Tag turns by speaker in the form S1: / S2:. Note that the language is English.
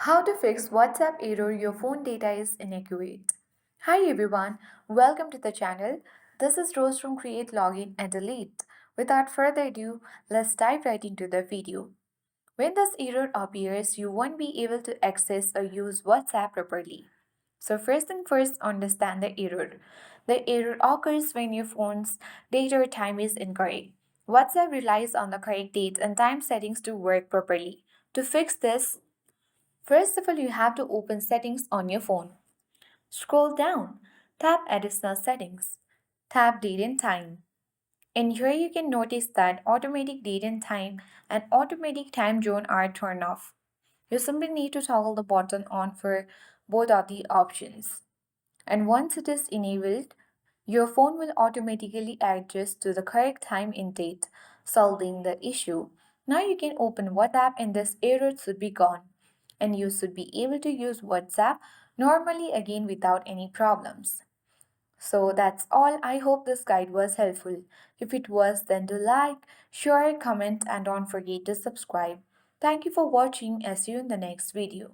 S1: How to fix WhatsApp error your phone data is inaccurate. Hi everyone, welcome to the channel. This is Rose from Create Login and Delete. Without further ado, let's dive right into the video. When this error appears, you won't be able to access or use WhatsApp properly. So first thing first, understand the error. The error occurs when your phone's date or time is incorrect. WhatsApp relies on the correct date and time settings to work properly. To fix this, first of all, you have to open settings on your phone. Scroll down, tap additional settings, tap date and time. And here you can notice that automatic date and time and automatic time zone are turned off. You simply need to toggle the button on for both of the options. And once it is enabled, your phone will automatically adjust to the correct time and date, solving the issue. Now you can open WhatsApp and this error should be gone. And you should be able to use WhatsApp normally again without any problems. So that's all. I hope this guide was helpful. If it was, then do like, share, comment, and don't forget to subscribe. Thank you for watching. I'll see you in the next video.